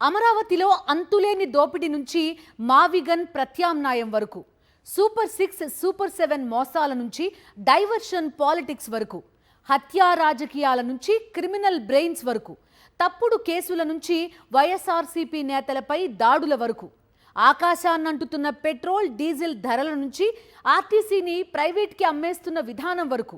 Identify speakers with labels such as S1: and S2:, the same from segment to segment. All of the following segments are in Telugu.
S1: అమరావతిలో అంతులేని దోపిడీ నుంచి మావిగన్ ప్రత్యామ్నాయం వరకు, సూపర్ 6, సూపర్ 7 మోసాల నుంచి డైవర్షన్ పాలిటిక్స్ వరకు, హత్యా రాజకీయాల నుంచి క్రిమినల్ బ్రెయిన్స్ వరకు, తప్పుడు కేసుల నుంచి వైఎస్ఆర్సీపీ నేతలపై దాడుల వరకు, ఆకాశాన్నంటుతున్న పెట్రోల్ డీజిల్ ధరల నుంచి ఆర్టీసీని ప్రైవేట్కి అమ్మేస్తున్న విధానం వరకు,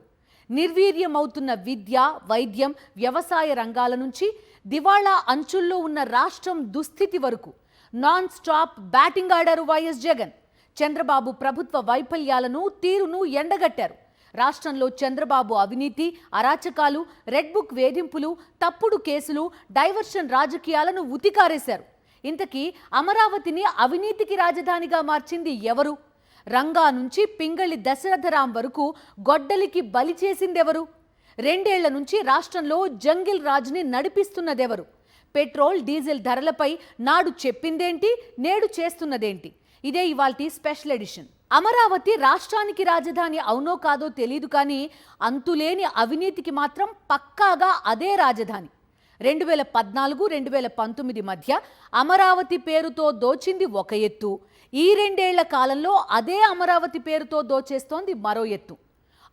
S1: నిర్వీర్యమవుతున్న విద్య, వైద్యం, వ్యవసాయ రంగాల నుంచి దివాళా అంచుల్లో ఉన్న రాష్ట్రం దుస్థితి వరకు నాన్ స్టాప్ బ్యాటింగ్ ఆడారు వైఎస్ జగన్. చంద్రబాబు ప్రభుత్వ వైఫల్యాలను, తీరును ఎండగట్టారు. రాష్ట్రంలో చంద్రబాబు అవినీతి, అరాచకాలు, రెడ్ బుక్ వేధింపులు, తప్పుడు కేసులు, డైవర్షన్ రాజకీయాలను ఉతికారేశారు. ఇంతకీ అమరావతిని అవినీతికి రాజధానిగా మార్చింది ఎవరు? రంగా నుంచి పింగళి దశరథరాం వరకు గొడ్డలికి బలి చేసిందెవరు? 2 ఏళ్ల నుంచి రాష్ట్రంలో జంగిల్ రాజ్ని నడిపిస్తున్నదెవరు? పెట్రోల్ డీజిల్ ధరలపై నాడు చెప్పిందేంటి, నేడు చేస్తున్నదేంటి? ఇదే ఇవాల్టి స్పెషల్ ఎడిషన్. అమరావతి రాష్ట్రానికి రాజధాని అవునో కాదో తెలియదు, కానీ అంతులేని అవినీతికి మాత్రం పక్కాగా అదే రాజధాని. 2014, 2019 మధ్య అమరావతి పేరుతో దోచింది ఒక ఎత్తు, ఈ 2 ఏళ్ల కాలంలో అదే అమరావతి పేరుతో దోచేస్తోంది మరో ఎత్తు.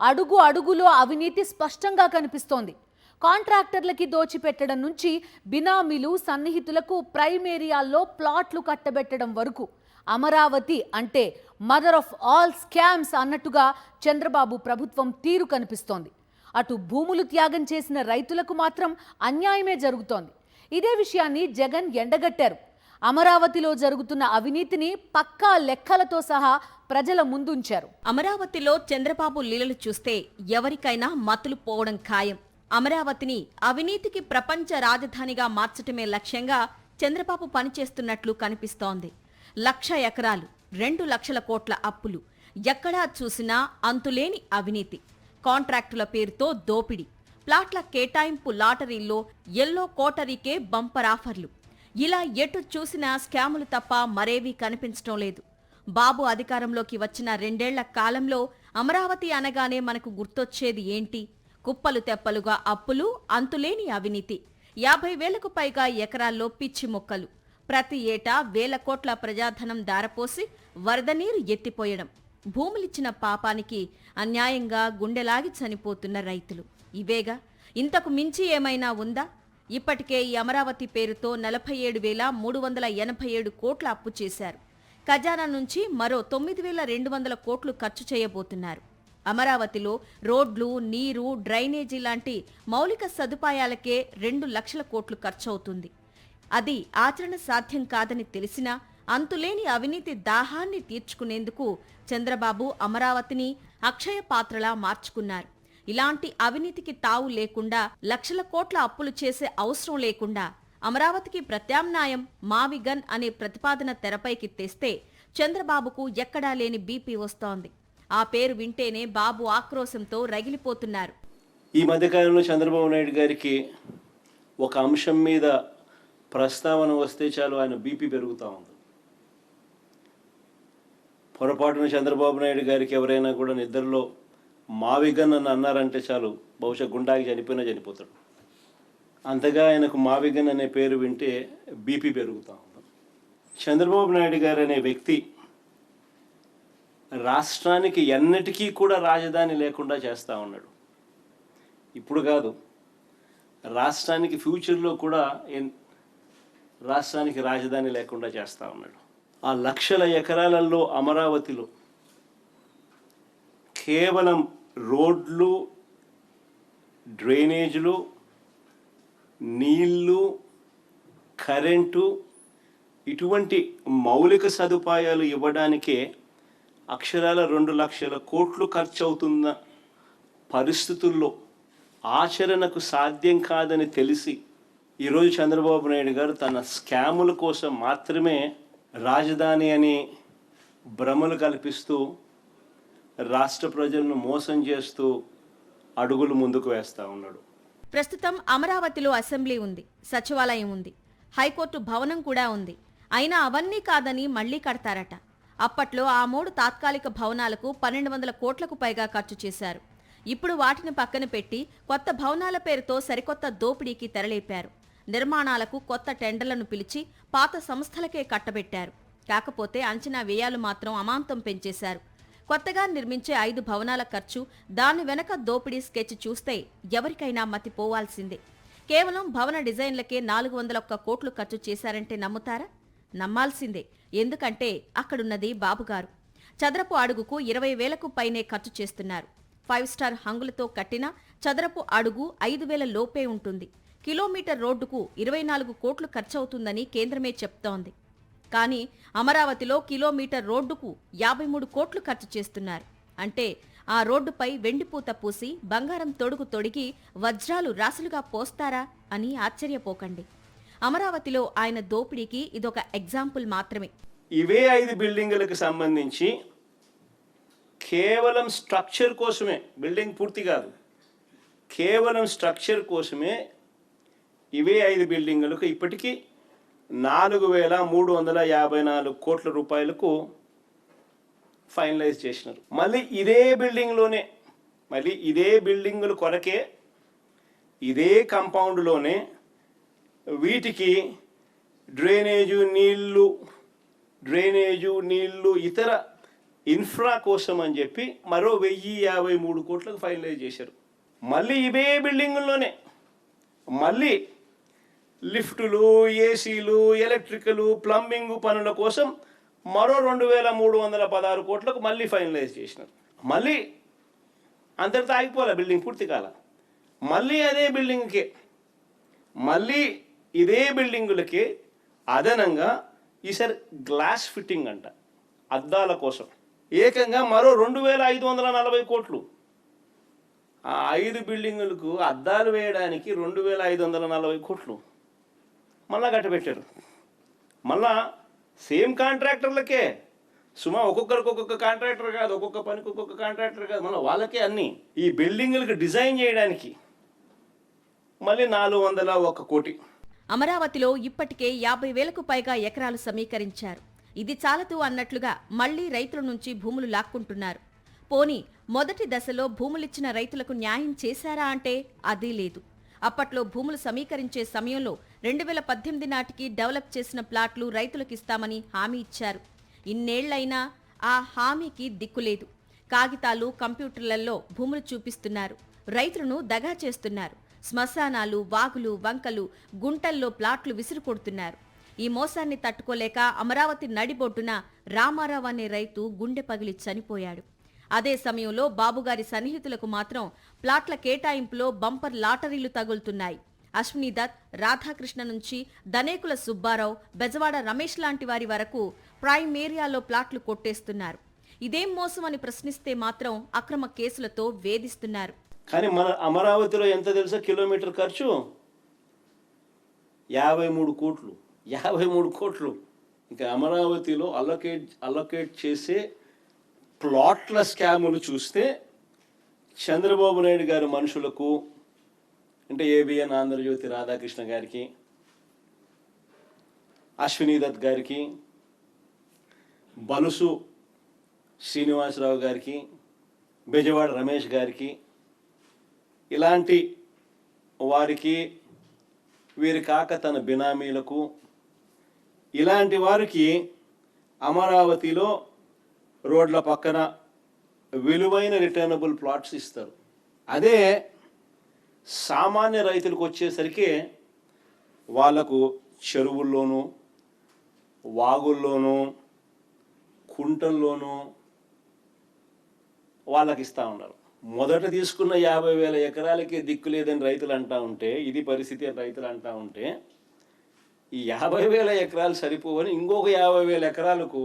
S1: అడుగు అడుగులో అవినీతి స్పష్టంగా కనిపిస్తోంది. కాంట్రాక్టర్లకి దోచిపెట్టడం నుంచి బినామీలు, సన్నిహితులకు ప్రైమ్ ఏరియాల్లో ప్లాట్లు కట్టబెట్టడం వరకు, అమరావతి అంటే మదర్ ఆఫ్ ఆల్ స్కామ్స్ అన్నట్టుగా చంద్రబాబు ప్రభుత్వం తీరు కనిపిస్తోంది. అటు భూములు త్యాగం చేసిన రైతులకు మాత్రం అన్యాయమే జరుగుతోంది. ఇదే విషయాన్ని జగన్ ఎండగట్టారు. అమరావతిలో జరుగుతున్న అవినీతిని పక్కా లెక్కలతో సహా ప్రజల ముందుంచారు.
S2: అమరావతిలో చంద్రబాబు లీలలు చూస్తే ఎవరికైనా మతులు పోవడం ఖాయం. అమరావతిని అవినీతికి ప్రపంచ రాజధానిగా మార్చటమే లక్ష్యంగా చంద్రబాబు పనిచేస్తున్నట్లు కనిపిస్తోంది. 1,00,000 ఎకరాలు, 2 లక్షల కోట్ల అప్పులు, ఎక్కడా చూసినా అంతులేని అవినీతి, కాంట్రాక్టుల పేరుతో దోపిడీ, ప్లాట్ల కేటాయింపు లాటరీల్లో ఎల్లో కోటరీకే బంపర్ ఆఫర్లు, ఇలా ఎటు చూసినా స్కాములు తప్ప మరేవీ కనిపించడం లేదు. బాబు అధికారంలోకి వచ్చిన 2 ఏళ్ల కాలంలో అమరావతి అనగానే మనకు గుర్తొచ్చేది ఏంటి? కుప్పలు తెప్పలుగా అప్పులు, అంతులేని అవినీతి, 50,000కు పైగా ఎకరాల్లో పిచ్చి మొక్కలు, ప్రతి ఏటా 1,000 కోట్ల ప్రజాధనం దారపోసి వరద నీరు ఎత్తిపోయడం, భూములిచ్చిన పాపానికి అన్యాయంగా గుండెలాగి చనిపోతున్న రైతులు. ఇవేగా, ఇంతకు మించి ఏమైనా ఉందా? ఇప్పటికే ఈ అమరావతి పేరుతో 47,387 కోట్ల అప్పు చేశారు. ఖజానా నుంచి మరో 9,200 కోట్లు ఖర్చు చేయబోతున్నారు. అమరావతిలో రోడ్లు, నీరు, డ్రైనేజీ లాంటి మౌలిక సదుపాయాలకే 2 లక్షల కోట్లు ఖర్చవుతుంది. అది ఆచరణ సాధ్యం కాదని తెలిసినా అంతులేని అవినీతి దాహాన్ని తీర్చుకునేందుకు చంద్రబాబు అమరావతిని అక్షయ పాత్రలా మార్చుకున్నారు. ఇలాంటి అవినీతికి తావు లేకుండా, లక్షల కోట్ల అప్పులు చేసే అవసరం లేకుండా అమరావతికి ప్రత్యామ్నాయం మావిగన్ అనే ప్రతిపాదన తెరపైకి తెస్తే చంద్రబాబుకు ఎక్కడా లేని బీపీ వస్తోంది. ఆ పేరు వింటేనే బాబు ఆక్రోశంతో రగిలిపోతున్నారు.
S3: ఈ మధ్యకాలంలో చంద్రబాబు నాయుడు గారికి ఒక అంశం మీద ప్రస్తావన వస్తే చాలు ఆయన బీపీ పెరుగుతూ ఉంది. పొరపాటున చంద్రబాబు నాయుడు గారికి ఎవరైనా కూడా నిద్రలో మావిగన్ అని అన్నారంటే చాలు, బహుశా గుండాకి చనిపోయినా చనిపోతాడు. అంతగా ఆయనకు మావిగన్ అనే పేరు వింటే బీపీ పెరుగుతూ ఉంది. చంద్రబాబు నాయుడు గారు అనే వ్యక్తి రాష్ట్రానికి ఎన్నటికీ కూడా రాజధాని లేకుండా చేస్తూ ఉన్నాడు. ఇప్పుడు కాదు, రాష్ట్రానికి ఫ్యూచర్లో కూడా రాష్ట్రానికి రాజధాని లేకుండా చేస్తూ ఉన్నాడు. ఆ లక్షల ఎకరాలలో అమరావతిలో కేవలం రోడ్లు, డ్రైనేజీలు, నీళ్లు, కరెంటు, ఇటువంటి మౌలిక సదుపాయాలు ఇవ్వడానికే అక్షరాల 2 లక్షల కోట్లు ఖర్చు అవుతున్న పరిస్థితుల్లో ఆచరణకు సాధ్యం కాదని తెలిసి ఈరోజు చంద్రబాబు నాయుడు గారు తన స్కాముల కోసం మాత్రమే రాజధాని అని భ్రమలు కల్పిస్తూ రాష్ట్ర ప్రజలను మోసం చేస్తూ అడుగులు ముందుకు వేస్తూ ఉన్నాడు.
S2: ప్రస్తుతం అమరావతిలో అసెంబ్లీ ఉంది, సచివాలయం ఉంది, హైకోర్టు భవనం కూడా ఉంది. అయినా అవన్నీ కాదని మళ్లీ కడతారట. అప్పట్లో ఆ 3 తాత్కాలిక భవనాలకు 1,200 కోట్లకు పైగా ఖర్చు చేశారు. ఇప్పుడు వాటిని పక్కన పెట్టి కొత్త భవనాల పేరుతో సరికొత్త దోపిడీకి తెరలేపారు. నిర్మాణాలకు కొత్త టెండర్లను పిలిచి పాత సంస్థలకే కట్టబెట్టారు. కాకపోతే అంచనా వ్యయాలు మాత్రం అమాంతం పెంచేశారు. కొత్తగా నిర్మించే 5 భవనాల ఖర్చు, దాని వెనక దోపిడీ స్కెచ్ చూస్తే ఎవరికైనా మతిపోవాల్సిందే. కేవలం భవన డిజైన్లకే 401 కోట్లు ఖర్చు చేశారంటే నమ్ముతారా? నమ్మాల్సిందే. ఎందుకంటే అక్కడున్నది బాబుగారు. చదరపు అడుగుకు 20,000కు పైనే ఖర్చు చేస్తున్నారు. 5 స్టార్ హంగులతో కట్టిన చదరపు అడుగు 5,000 లోపే ఉంటుంది. కిలోమీటర్ రోడ్డుకు 24 కోట్లు ఖర్చవుతుందని కేంద్రమే చెప్తోంది. కానీ అమరావతిలో కిలోమీటర్ రోడ్డుకు 53 కోట్లు ఖర్చు చేస్తున్నారు. అంటే ఆ రోడ్డుపై వెండిపూత పూసి బంగారం తొడుగు తొడిగి వజ్రాలు రాసులుగా పోస్తారా అని ఆశ్చర్యపోకండి. అమరావతిలో ఆయన దోపిడీకి ఇదొక ఎగ్జాంపుల్ మాత్రమే.
S3: ఇవే 5 బిల్డింగులకు సంబంధించి కేవలం స్ట్రక్చర్ కోసమే, బిల్డింగ్ పూర్తి కాదు, కేవలం స్ట్రక్చర్ కోసమే ఇవే 5 బిల్డింగులకు ఇప్పటికీ 4,354 కోట్ల రూపాయలకు ఫైనలైజ్ చేసినారు. మళ్ళీ ఇదే బిల్డింగ్లోనే, మళ్ళీ ఇదే బిల్డింగుల కొరకే, ఇదే కాంపౌండ్లోనే వీటికి డ్రైనేజు నీళ్లు ఇతర ఇన్ఫ్రా కోసం అని చెప్పి మరో 1,053 కోట్లకు ఫైనలైజ్ చేశారు. మళ్ళీ ఇవే బిల్డింగుల్లోనే మళ్ళీ లిఫ్టులు, ఏసీలు, ఎలక్ట్రికలు, ప్లంబింగ్ పనుల కోసం మరో 2,316 కోట్లకు మళ్ళీ ఫైనలైజ్ చేసినారు. మళ్ళీ అంతటితో ఆగిపోలే, బిల్డింగ్ పూర్తి కాల. మళ్ళీ అదే బిల్డింగ్కే, మళ్ళీ ఇదే బిల్డింగులకే అదనంగా ఈసారి గ్లాస్ ఫిట్టింగ్ అంట, అద్దాల కోసం ఏకంగా మరో 2,540 కోట్లు. ఆ 5 బిల్డింగులకు అద్దాలు వేయడానికి 2,540 కోట్లు మళ్ళా కట్టబెట్టారు. మళ్ళా సేమ్ కాంట్రాక్టర్లకే, సుమా ఒక్కొక్కరికి ఒక్కొక్క కాంట్రాక్టర్ కాదు, ఒక్కొక్క పనికి ఒక్కొక్క కాంట్రాక్టర్ కాదు, మళ్ళీ వాళ్ళకే అన్నీ. ఈ బిల్డింగులకు డిజైన్ చేయడానికి మళ్ళీ 401 కోటి.
S2: అమరావతిలో ఇప్పటికే 50,000కు పైగా ఎకరాలు సమీకరించారు. ఇది చాలదు అన్నట్లుగా మళ్లీ రైతుల నుంచి భూములు లాక్కుంటున్నారు. పోనీ మొదటి దశలో భూములిచ్చిన రైతులకు న్యాయం చేశారా అంటే అదీ లేదు. అప్పట్లో భూములు సమీకరించే సమయంలో 2018 నాటికి డెవలప్ చేసిన ప్లాట్లు రైతులకిస్తామని హామీ ఇచ్చారు. ఇన్నేళ్లైనా ఆ హామీకి దిక్కులేదు. కాగితాలు, కంప్యూటర్లలో భూములు చూపిస్తున్నారు. రైతులను దగా చేస్తున్నారు. శ్మశానాలు, వాగులు, వంకలు, గుంటల్లో ప్లాట్లు విసిరుకొడుతున్నారు. ఈ మోసాన్ని తట్టుకోలేక అమరావతి నడిబొడ్డున రామారావు అనే రైతు గుండె పగిలి చనిపోయాడు. అదే సమయంలో బాబుగారి సన్నిహితులకు మాత్రం ప్లాట్ల కేటాయింపులో బంపర్ లాటరీలు తగులుతున్నాయి. అశ్విని దత్, రాధాకృష్ణ నుంచి దనేకుల సుబ్బారావు, బెజవాడ రమేష్ లాంటి వారి వరకు ప్రైమ్ ఏరియాలో ప్లాట్లు కొట్టేస్తున్నారు. ఇదేం మోసం అని ప్రశ్నిస్తే మాత్రం అక్రమ కేసులతో వేధిస్తున్నారు.
S3: కానీ మన అమరావతిలో ఎంత తెలుసా కిలోమీటర్ ఖర్చు? 53 కోట్లు. 53 కోట్లు. ఇక అమరావతిలో అలొకేట్ చేసే ప్లాట్ల స్కాములు చూస్తే చంద్రబాబు నాయుడు గారి మనుషులకు, అంటే ఏబిఎన్ ఆంధ్రజ్యోతి రాధాకృష్ణ గారికి, అశ్విని దత్ గారికి, బలుసు శ్రీనివాసరావు గారికి, బెజవాడ రమేష్ గారికి, ఇలాంటి వారికి, వీరి కాక తన బినామీలకు, ఇలాంటి వారికి అమరావతిలో రోడ్ల పక్కన విలువైన రిటర్నబుల్ ప్లాట్స్ ఇస్తారు. అదే సామాన్య రైతులకు వచ్చేసరికి వాళ్లకు చెరువుల్లోనూ, వాగుల్లోనూ, కుంటల్లోనూ వాళ్ళకి ఇస్తూ ఉన్నారు. మొదట తీసుకున్న 50,000 ఎకరాలకి దిక్కు లేదని రైతులు అంటూ ఉంటే, ఇది పరిస్థితి అని రైతులు అంటూ ఉంటే, ఈ 50,000 ఎకరాలు సరిపోవని ఇంకొక 50,000 ఎకరాలకు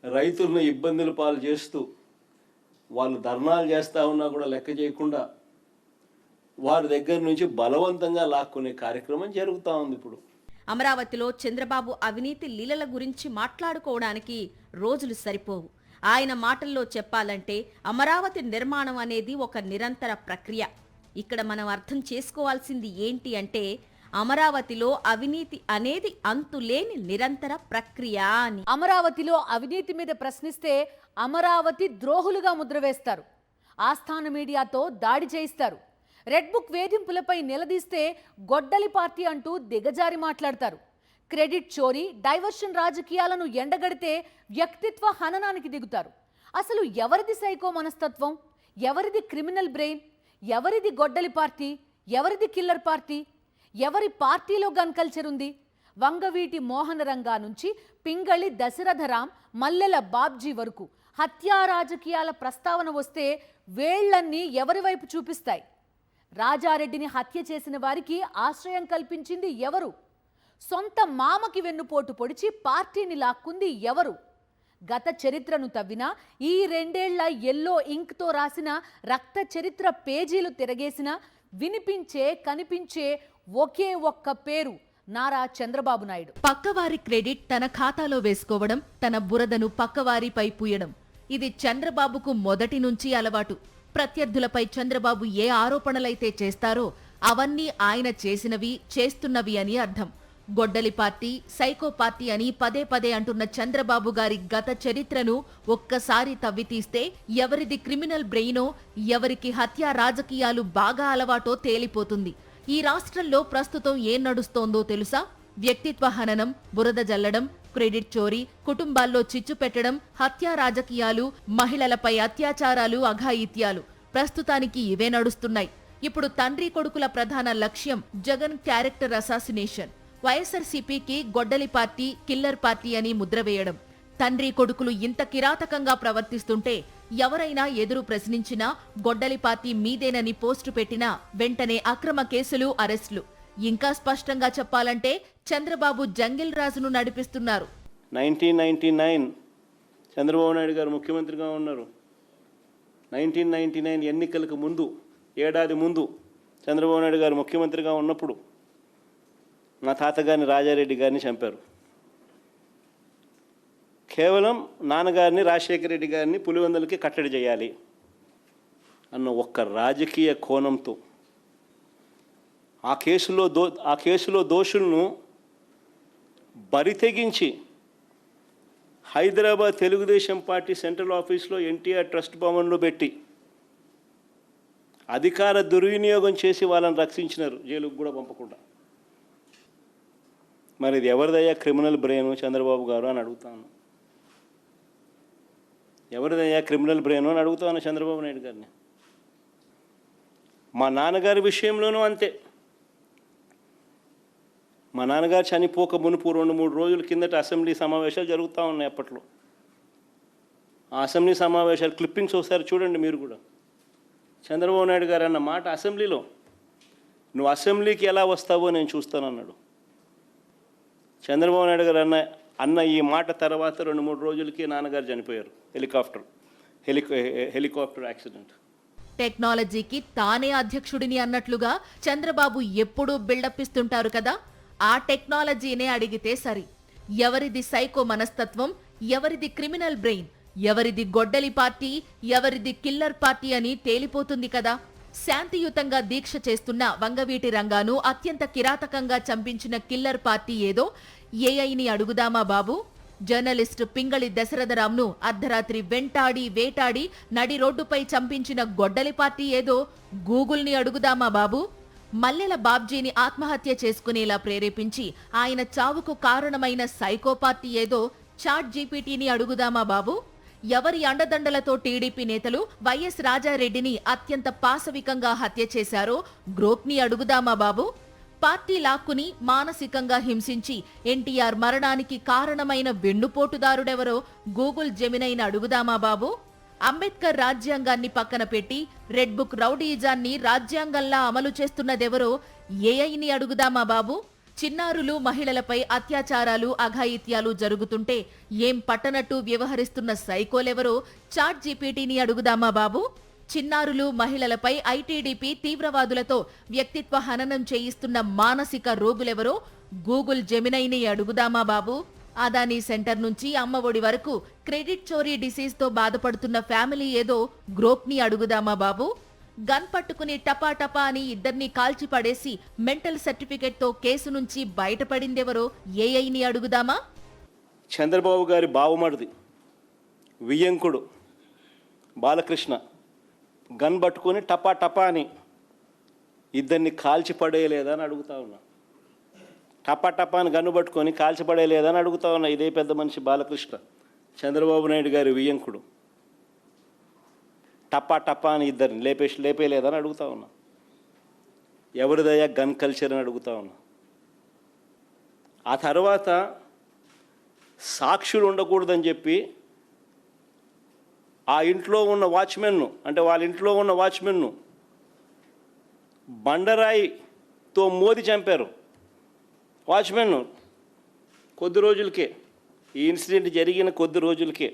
S3: రైతులను ఇబ్బందులు పాలు చేస్తూ, వాళ్ళు ధర్నాలు చేస్తూ ఉన్నా కూడా లెక్క చేయకుండా వారి దగ్గర నుంచి బలవంతంగా లాక్కునే కార్యక్రమం జరుగుతూ ఉంది ఇప్పుడు.
S2: అమరావతిలో చంద్రబాబు అవినీతి లీలల గురించి మాట్లాడుకోవడానికి రోజులు సరిపోవు. ఆయన మాటల్లో చెప్పాలంటే అమరావతి నిర్మాణం అనేది ఒక నిరంతర ప్రక్రియ. ఇక్కడ మనం అర్థం చేసుకోవాల్సింది ఏంటి అంటే, అమరావతిలో అవినీతి అనేది అంతులేని నిరంతర ప్రక్రియ అని.
S1: అమరావతిలో అవినీతి మీద ప్రశ్నిస్తే అమరావతి ద్రోహులుగా ముద్ర వేస్తారు. ఆస్థాన మీడియాతో దాడి చేయిస్తారు. రెడ్ బుక్ వేధింపులపై నిలదీస్తే గొడ్డలి పార్టీ అంటూ దిగజారి మాట్లాడతారు. క్రెడిట్ చోరీ, డైవర్షన్ రాజకీయాలను ఎండగడితే వ్యక్తిత్వ హననానికి దిగుతారు. అసలు ఎవరిది సైకో మనస్తత్వం, ఎవరిది క్రిమినల్ బ్రెయిన్, ఎవరిది గొడ్డలి పార్టీ, ఎవరిది కిల్లర్ పార్టీ, ఎవరి పార్టీలో గన్ కల్చర్ ఉంది? వంగవీటి మోహన రంగా నుంచి పింగళి దశరథరాం, మల్లెల బాబ్జీ వరకు హత్యా రాజకీయాల ప్రస్తావన వస్తే వేళ్లన్నీ ఎవరి వైపు చూపిస్తాయి? రాజారెడ్డిని హత్య చేసిన వారికి ఆశ్రయం కల్పించింది ఎవరు? సొంత మామకి వెన్నుపోటు పొడిచి పార్టీని లాక్కుంది ఎవరు? గత చరిత్రను తవ్వినా, ఈ 2 ఏళ్ల ఎల్లో ఇంక్తో రాసిన రక్త చరిత్ర పేజీలు తిరగేసిన వినిపించే కనిపించే ఒకే ఒక్క పేరు నారా చంద్రబాబు నాయుడు.
S2: పక్కవారి క్రెడిట్ తన ఖాతాలో వేసుకోవడం, తన బురదను పక్కవారిపై పూయడం, ఇది చంద్రబాబుకు మొదటి నుంచి అలవాటు. ప్రత్యర్థులపై చంద్రబాబు ఏ ఆరోపణలైతే చేస్తారో అవన్నీ ఆయన చేసినవి, చేస్తున్నవి అని అర్థం. గొడ్డలి పార్టీ, సైకో పార్టీ అని పదే పదే అంటున్న చంద్రబాబు గారి గత చరిత్రను ఒక్కసారి తవ్వితీస్తే ఎవరిది క్రిమినల్ బ్రెయినో, ఎవరికి హత్యా రాజకీయాలు బాగా అలవాటో తేలిపోతుంది. ఈ రాష్ట్రంలో ప్రస్తుతం ఏం నడుస్తోందో తెలుసా? వ్యక్తిత్వ హననం, బురద జల్లడం, క్రెడిట్ చోరీ, కుటుంబాల్లో చిచ్చు పెట్టడం, హత్యా రాజకీయాలు, మహిళలపై అత్యాచారాలు, అఘాయిత్యాలు. ప్రస్తుతానికి ఇవే నడుస్తున్నాయి. ఇప్పుడు తండ్రి కొడుకుల ప్రధాన లక్ష్యం జగన్ క్యారెక్టర్ అసాసినేషన్. వైఎస్ఆర్సీపీకి గొడ్డలి పార్టీ, కిల్లర్ పార్టీ అని ముద్ర వేయడం. తండ్రి కొడుకులు ఇంత కిరాతకంగా ప్రవర్తిస్తుంటే ఎవరైనా ఎదురు ప్రశ్నించినా, గొడ్డలి పార్టీ మీదేనని పోస్టు పెట్టినా వెంటనే అక్రమ కేసులు, అరెస్టులు. ఇంకా స్పష్టంగా చెప్పాలంటే చంద్రబాబు జంగిల్ రాజును నడిపిస్తున్నారు.
S3: 1999 చంద్రబాబు నాయుడు గారు ముఖ్యమంత్రిగా ఉన్నారు. 1999 ఎన్నికలకు ముందు, ఏడాది ముందు చంద్రబాబు నాయుడు గారు ముఖ్యమంత్రిగా ఉన్నప్పుడు మా తాతగారిని, రాజారెడ్డి గారిని చంపారు. కేవలం నాన్నగారిని, రాజశేఖర రెడ్డి గారిని పులివెందులకి కట్టడి చేయాలి అన్న ఒక్క రాజకీయ కోణంతో ఆ కేసులో దోషులను బరితెగించి హైదరాబాద్ తెలుగుదేశం పార్టీ సెంట్రల్ ఆఫీస్లో ఎన్టీఆర్ ట్రస్ట్ భవన్లో పెట్టి అధికార దుర్వినియోగం చేసి వాళ్ళని రక్షించినారు, జైలుకు కూడా పంపకుండా. మరి ఇది ఎవరిదయ్యా క్రిమినల్ బ్రెయిన్ చంద్రబాబు గారు అని అడుగుతాను. ఎవరిదయ్యా క్రిమినల్ బ్రెయిన్ అని అడుగుతాను చంద్రబాబు నాయుడు గారిని. మా నాన్నగారి విషయంలోనూ అంతే. మా నాన్నగారు చనిపోక మునుపు 2-3 రోజుల కిందట అసెంబ్లీ సమావేశాలు జరుగుతూ ఉన్నాయి. అప్పట్లో ఆ అసెంబ్లీ సమావేశాలు క్లిప్పింగ్స్ ఒకసారి చూడండి మీరు కూడా. చంద్రబాబు నాయుడు గారు అన్న మాట అసెంబ్లీలో, నువ్వు అసెంబ్లీకి ఎలా వస్తావో నేను చూస్తానన్నాడు. చంద్రబాబు నాయుడు గారు అన్న ఈ మాట తర్వాత 2-3 రోజులకి నాన్నగారు చనిపోయారు. Helicopter accident.
S2: టెక్నాలజీకి తానే అధ్యక్షుడిని అన్నట్లుగా చంద్రబాబు ఎప్పుడూ బిల్డప్ ఇస్తుంటారు కదా. ఆ టెక్నాలజీనే అడిగితే సరి. ఎవరిది సైకో మనస్తత్వం, ఎవరిది క్రిమినల్ బ్రెయిన్, ఎవరిది గొడ్డలి పార్టీ, ఎవరిది కిల్లర్ పార్టీ అని తేలిపోతుంది కదా. శాంతియుతంగా దీక్ష చేస్తున్న వంగవీటి రంగాను అత్యంత కిరాతకంగా చంపించిన కిల్లర్ పార్టీ ఏదో ఏఐని అడుగుదామా బాబు? జర్నలిస్టు పింగళి దశరథరాంను అర్ధరాత్రి వెంటాడి వేటాడి నడి రోడ్డుపై చంపించిన గొడ్డలి పార్టీ ఏదో గూగుల్ని అడుగుదామా బాబు? మల్లెల బాబ్జీని ఆత్మహత్య చేసుకునేలా ప్రేరేపించి ఆయన చావుకు కారణమైన సైకో పార్టీ ఏదో చాట్ జీపీటీని అడుగుదామా బాబు? ఎవరి అండదండలతో టీడీపీ నేతలు వైఎస్ రాజారెడ్డిని అత్యంత పాశవికంగా హత్య చేశారో గ్రూప్ని అడుగుదామా బాబు? పార్టీ లాక్కుని మానసికంగా హింసించి ఎన్టీఆర్ మరణానికి కారణమైన వెన్నుపోటుదారుడెవరో గూగుల్ జెమినైని అడుగుదామా బాబు? అంబేద్కర్ రాజ్యాంగాన్ని పక్కన పెట్టి రెడ్ బుక్ రౌడీయిజాన్ని రాజ్యాంగంలా అమలు చేస్తున్నదెవరో ఏఐని అడుగుదామా బాబు? చిన్నారులు, మహిళలపై అత్యాచారాలు, అఘాయిత్యాలు జరుగుతుంటే ఏం పట్టనట్టు వ్యవహరిస్తున్న సైకోలెవరో చాట్ జీపీటీని అడుగుదామా బాబు? చిన్నారులు, మహిళలపై ఐటీడీపీ తీవ్రవాదులతో వ్యక్తిత్వ హననం చేయిస్తున్న మానసిక రోగులెవరో గూగుల్ జెమినైని అడుగుదామా బాబు? అదానీ సెంటర్ నుంచి అమ్మఒడి వరకు క్రెడిట్ చోరీ డిసీజ్తో బాధపడుతున్న ఫ్యామిలీ ఏదో గ్రూప్ని అడుగుదామా బాబు? గన్ పట్టుకుని టపా అని ఇద్దరిని కాల్చి పడేసి మెంటల్ సర్టిఫికెట్తో కేసు నుంచి బయటపడిందెవరో ఏఐని అడుగుదామా?
S3: చంద్రబాబు గారి బావమరిది వియ్యంకుడు బాలకృష్ణ గన్ పట్టుకొని టపా అని ఇద్దరిని కాల్చిపడేయలేదా అని అడుగుతా ఉన్నా. టపాని గన్ను పట్టుకొని కాల్చిపడేయలేదా అని అడుగుతా ఉన్నా. ఇదే పెద్ద మనిషి బాలకృష్ణ, చంద్రబాబు నాయుడు గారి వియ్యంకుడు. టపా అని ఇద్దరిని లేపేయలేదని అడుగుతా ఉన్నా. ఎవరిదయ్యా గన్ కల్చర్ అని అడుగుతా ఉన్నా. ఆ తర్వాత సాక్షులు ఉండకూడదని చెప్పి ఆ ఇంట్లో ఉన్న వాచ్మెన్ను, అంటే వాళ్ళ ఇంట్లో ఉన్న వాచ్మెన్ను బండరాయితో మోది చంపారు. వాచ్మెన్ను కొద్ది రోజులకే, ఈ ఇన్సిడెంట్ జరిగిన కొద్ది రోజులకే.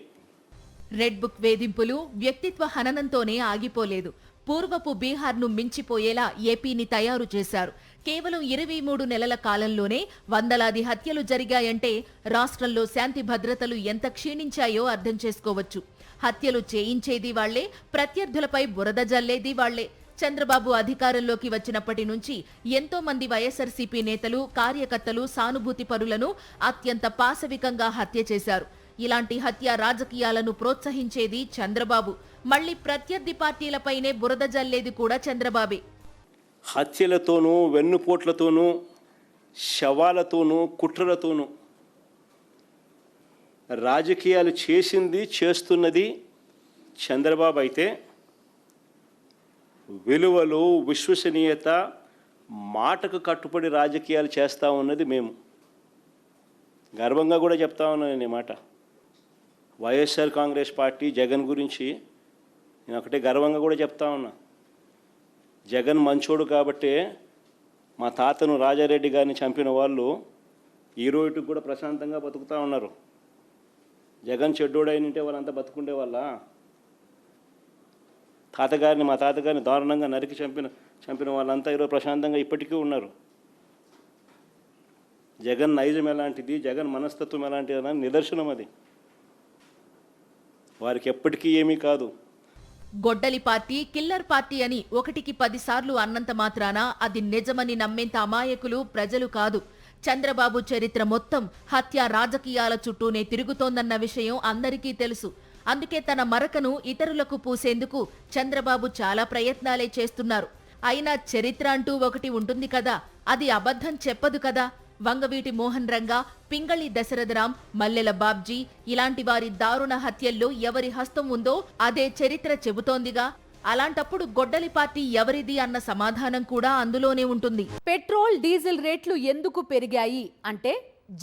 S2: రెడ్ బుక్ వేధింపులు వ్యక్తిత్వ హననంతోనే ఆగిపోలేదు. పూర్వపు బీహార్ను మించిపోయేలా ఏపీని తయారు చేశారు. కేవలం 23 నెలల కాలంలోనే వందలాది హత్యలు జరిగాయంటే రాష్ట్రంలో శాంతి భద్రతలు ఎంత క్షీణించాయో అర్థం చేసుకోవచ్చు. హత్యలు చేయించేది వాళ్లే, ప్రత్యర్థులపై బురద జల్లేది వాళ్లే. చంద్రబాబు అధికారంలోకి వచ్చినప్పటి నుంచి ఎంతో మంది వైఎస్ఆర్సీపీ నేతలు, కార్యకర్తలు, సానుభూతి పరులను అత్యంత పాశవికంగా హత్య చేశారు. ఇలాంటి హత్య రాజకీయాలను ప్రోత్సహించేది చంద్రబాబు. మళ్లీ ప్రత్యర్థి పార్టీలపైనే బురద జల్లేది కూడా చంద్రబాబే.
S3: హత్యలతోనూ, వెన్నుపోట్లతోనూ, శవాలతోనూ, కుట్రలతోనూ రాజకీయాలు చేస్తున్నది చంద్రబాబు అయితే, విలువలు, విశ్వసనీయత, మాటకు కట్టుబడి రాజకీయాలు చేస్తూ ఉన్నది మేము. గర్వంగా కూడా చెప్తా ఉన్నాను నేను ఈ మాట. వైఎస్ఆర్ కాంగ్రెస్ పార్టీ జగన్ గురించి నేను ఒకటే గర్వంగా కూడా చెప్తా ఉన్నా. జగన్ మంచోడు కాబట్టే మా తాతను రాజారెడ్డి గారిని చంపిన వాళ్ళు ఈ రోజుకి కూడా ప్రశాంతంగా బతుకుతూ ఉన్నారు. జగన్ చెడ్డోడైనంటే వాళ్ళంతా బతుకుండే వాళ్ళ. మా తాతగారిని దారుణంగా నరికి చంపిన వాళ్ళంతా ఈరోజు ప్రశాంతంగా ఇప్పటికీ ఉన్నారు. జగన్ నైజం ఎలాంటిది, జగన్ మనస్తత్వం ఎలాంటిది అని నిదర్శనం అది. వారికి ఎప్పటికీ ఏమీ కాదు.
S2: గొడ్డలి పార్టీ, కిల్లర్ పార్టీ అని 1కి 10 సార్లు అన్నంత మాత్రాన అది నిజమని నమ్మేంత అమాయకులు ప్రజలు కాదు. చంద్రబాబు చరిత్ర మొత్తం హత్య రాజకీయాల చుట్టూనే తిరుగుతోందన్న విషయం అందరికీ తెలుసు. అందుకే తన మరకను ఇతరులకు పూసేందుకు చంద్రబాబు చాలా ప్రయత్నాలే చేస్తున్నారు. అయినా చరిత్ర అంటూ ఒకటి ఉంటుంది కదా, అది అబద్ధం చెప్పదు కదా. వంగవీటి మోహన్ రంగా, పింగళి దశరథరాం, మల్లెల బాబ్జీ ఇలాంటి వారి దారుణ హత్యల్లో ఎవరి హస్తం ఉందో అదే చరిత్ర చెబుతోందిగా. అలాంటప్పుడు గొడ్డలి పార్టీ ఎవరిది అన్న సమాధానం కూడా అందులోనే ఉంటుంది.
S1: పెట్రోల్, డీజిల్ రేట్లు ఎందుకు పెరిగాయి అంటే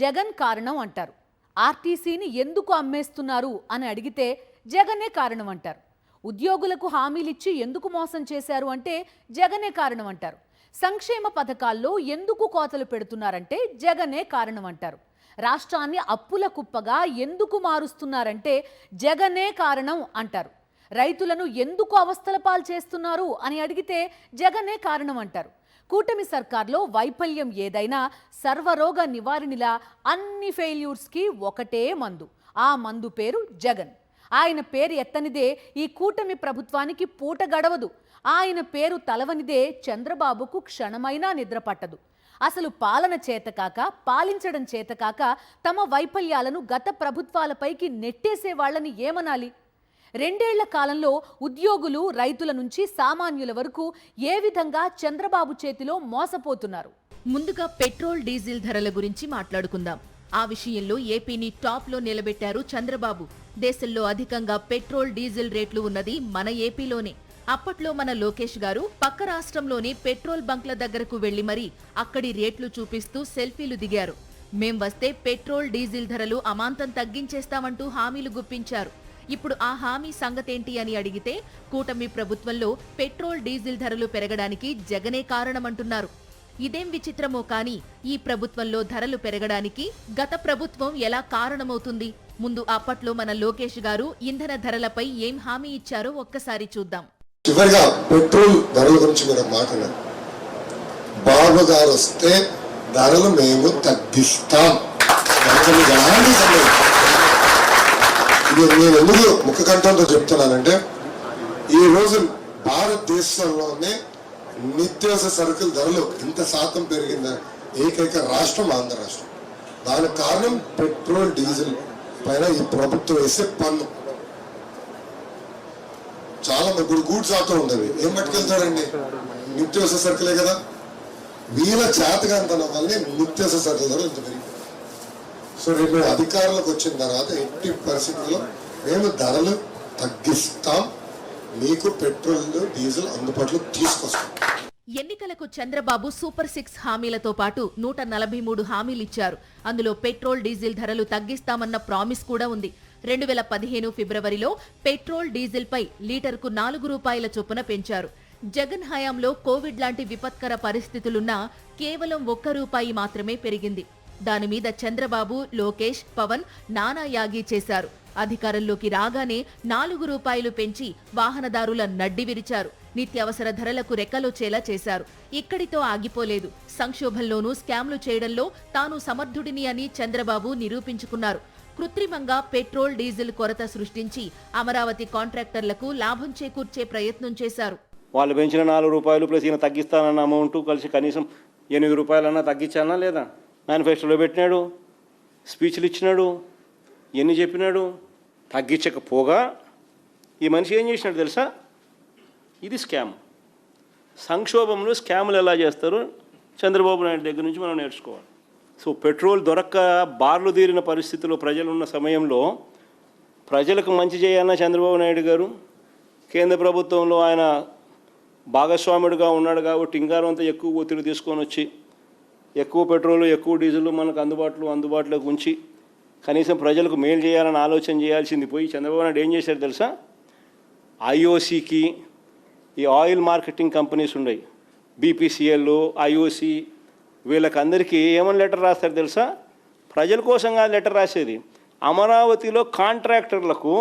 S1: జగన్ కారణం అంటారు. ఆర్టీసీని ఎందుకు అమ్మేస్తున్నారు అని అడిగితే జగనే కారణం అంటారు. ఉద్యోగులకు హామీలిచ్చి ఎందుకు మోసం చేశారు అంటే జగనే కారణం అంటారు. సంక్షేమ పథకాల్లో ఎందుకు కోతలు పెడుతున్నారంటే జగనే కారణం అంటారు. రాష్ట్రాన్ని అప్పుల కుప్పగా ఎందుకు మారుస్తున్నారంటే జగనే కారణం అంటారు. రైతులను ఎందుకు అవస్థల పాలు చేస్తున్నారు అని అడిగితే జగనే కారణం అంటారు. కూటమి సర్కార్లో వైఫల్యం ఏదైనా సర్వరోగ నివారణిలా అన్ని ఫెయిల్యూర్స్కి ఒకటే మందు. ఆ మందు పేరు జగన్. ఆయన పేరు ఎత్తనిదే ఈ కూటమి ప్రభుత్వానికి పూట గడవదు. ఆయన పేరు తలవనిదే చంద్రబాబుకు క్షణమైనా నిద్ర పట్టదు. అసలు పాలన చేతకాక, పాలించడం చేతకాక తమ వైఫల్యాలను గత ప్రభుత్వాలపైకి నెట్టేసే వాళ్ళని ఏమనాలి? 2 ఏళ్ల కాలంలో ఉద్యోగులు, రైతుల నుంచి సామాన్యుల వరకు ఏ విధంగా చంద్రబాబు చేతిలో మోసపోతున్నారు?
S2: ముందుగా పెట్రోల్, డీజిల్ ధరల గురించి మాట్లాడుకుందాం. ఆ విషయంలో ఏపీని టాప్లో నిలబెట్టారు చంద్రబాబు. దేశంలో అధికంగా పెట్రోల్, డీజిల్ రేట్లు ఉన్నది మన ఏపీలోనే. అప్పట్లో మన లోకేష్ గారు పక్క రాష్ట్రంలోని పెట్రోల్ బంక్ల దగ్గరకు వెళ్లి మరీ అక్కడి రేట్లు చూపిస్తూ సెల్ఫీలు దిగారు. మేం వస్తే పెట్రోల్, డీజిల్ ధరలు అమాంతం తగ్గించేస్తామంటూ హామీలు గుప్పించారు. ఇప్పుడు ఆ హామీ సంగతేంటి అని అడిగితే కూటమి ప్రభుత్వంలో పెట్రోల్, డీజిల్ ధరలు పెరగడానికి జగనే కారణమంటున్నారు. ఇదేం విచిత్రమో కానీ ఈ ప్రభుత్వంలో ధరలు పెరగడానికి గత ప్రభుత్వం ఎలా కారణమవుతుంది? ముందు అప్పట్లో మన లోకేష్ గారు ఇంధన ధరలపై ఏం హామీ ఇచ్చారో ఒక్కసారి చూద్దాం.
S4: చివరిగా పెట్రోల్ ధరల గురించి మీరు మాట్లాడారు. బాబు గారు వస్తే ధరలు మేము తగ్గిస్తాం. ఇది నేను ఎందుకు ముఖ కంఠంతో చెప్తున్నానంటే, ఈ రోజు భారతదేశంలోనే నిత్యావసర సరుకుల ధరలు ఇంత శాతం పెరిగింద ఏకైక రాష్ట్రం ఆంధ్ర రాష్ట్రం. దానికి కారణం పెట్రోల్, డీజిల్ పైన ఈ ప్రభుత్వం వేసే పన్ను. చాలా ఇప్పుడు గూడ్స్ ఆటో ఉండేవి, ఏం పట్టుకెళ్తాడండి? నిత్యావసర సరుకులే కదా. వీళ్ళ చేతగాంతనం వల్లనే నిత్యావసర సరుకుల ధరలు ఇంత పెరిగిపోయి. సో రేపు అధికారులకు వచ్చిన తర్వాత ఎట్టి పరిస్థితుల్లో మేము ధరలు తగ్గిస్తాం, మీకు పెట్రోల్ డీజిల్ అందుబాటులో తీసుకొస్తాం.
S5: ఎన్నికలకు చంద్రబాబు సూపర్ 6 హామీలతో పాటు 143 హామీలిచ్చారు. అందులో పెట్రోల్ డీజిల్ ధరలు తగ్గిస్తామన్న ప్రామిస్ కూడా ఉంది. 2015 ఫిబ్రవరిలో పెట్రోల్ డీజిల్ పై లీటర్కు 4 రూపాయల చొప్పున పెంచారు. జగన్ హయాంలో కోవిడ్ లాంటి విపత్కర పరిస్థితులున్నా కేవలం 1 రూపాయి మాత్రమే పెరిగింది. దాని మీద చంద్రబాబు, లోకేష్, పవన్ నానా యాగి చేశారు. అధికారంలోకి రాగానే 4 రూపాయలు పెంచి వాహనదారుల నడ్డి విరిచారు. నిత్యావసర ధరలకు రెక్కలొచ్చేలా చేశారు. ఇక్కడితో ఆగిపోలేదు. సంక్షోభంలోనూ స్కామ్లు చేయడంలో తాను సమర్థుడిని అని చంద్రబాబు నిరూపించుకున్నారు. కృత్రిమంగా పెట్రోల్ డీజిల్ కొరత సృష్టించి అమరావతి కాంట్రాక్టర్లకు లాభం చేకూర్చే ప్రయత్నం చేశారు.
S3: వాళ్ళు పెంచిన 4 రూపాయలు ప్లస్ ఈయన తగ్గిస్తానన్న అమౌంట్ కలిసి కనీసం 8 రూపాయలన్నా తగ్గించానా లేదా? మేనిఫెస్టోలో పెట్టినాడు, స్పీచ్లు ఇచ్చినాడు, ఎన్ని చెప్పినాడు. తగ్గించకపోగా ఈ మనిషి ఏం చేసినాడు తెలుసా? ఇది స్కామ్. సంక్షోభంలో స్కాములు ఎలా చేస్తారో చంద్రబాబు నాయుడు దగ్గర నుంచి మనం నేర్చుకోవాలి. సో పెట్రోల్ దొరక్క బార్లు తీరిన పరిస్థితిలో ప్రజలున్న సమయంలో ప్రజలకు మంచి చేయాలన్న చంద్రబాబు నాయుడు గారు కేంద్ర ప్రభుత్వంలో ఆయన భాగస్వాముడిగా ఉన్నాడు కాబట్టి ఇంకారంతా ఎక్కువ ఒత్తిడి తీసుకొని వచ్చి ఎక్కువ పెట్రోలు ఎక్కువ డీజిల్ మనకు అందుబాటులోకి ఉంచి కనీసం ప్రజలకు మేలు చేయాలని ఆలోచన చేయాల్సింది పోయి చంద్రబాబు నాయుడు ఏం చేశారు తెలుసా? ఐఓసికి ఈ ఆయిల్ మార్కెటింగ్ కంపెనీస్ ఉన్నాయి, బీపీసీఎల్, ఐఓసి, వీళ్ళకందరికీ ఏమని లెటర్ రాస్తారు తెలుసా? ప్రజల కోసం కాదు లెటర్ రాసేది. అమరావతిలో కాంట్రాక్టర్లకు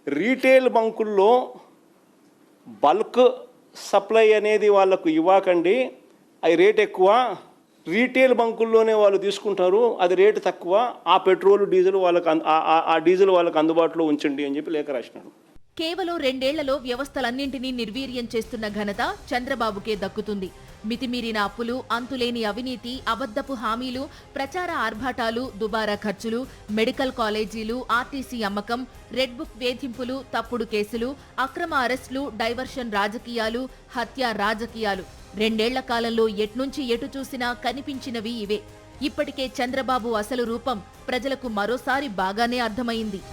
S3: రీటైల్ బంకుల్లో బల్క్ సప్లై అనేది వాళ్ళకు ఇవ్వకండి, అది రేట్ ఎక్కువ, రీటైల్ బంకుల్లోనే వాళ్ళు తీసుకుంటారు, అది రేటు తక్కువ, ఆ పెట్రోల్ డీజిల్ వాళ్ళకు ఆ డీజిల్ వాళ్ళకు అందుబాటులో ఉంచండి అని చెప్పి లేఖ రాసినాడు.
S5: కేవలం 2 ఏళ్లలో వ్యవస్థలన్నింటినీ నిర్వీర్యం చేస్తున్న ఘనత చంద్రబాబుకే దక్కుతుంది. మితిమీరిన అప్పులు, అంతులేని అవినీతి, అబద్ధపు హామీలు, ప్రచార ఆర్భాటాలు, దుబారా ఖర్చులు, మెడికల్ కాలేజీలు, ఆర్టీసీ అమ్మకం, రెడ్ బుక్ వేధింపులు, తప్పుడు కేసులు, అక్రమ అరెస్టులు, డైవర్షన్ రాజకీయాలు, హత్య రాజకీయాలు. 2 ఏళ్ల కాలంలో ఎట్నుంచి ఎటు చూసినా కనిపించినవి ఇవే. ఇప్పటికే చంద్రబాబు అసలు రూపం ప్రజలకు మరోసారి బాగానే అర్థమైంది.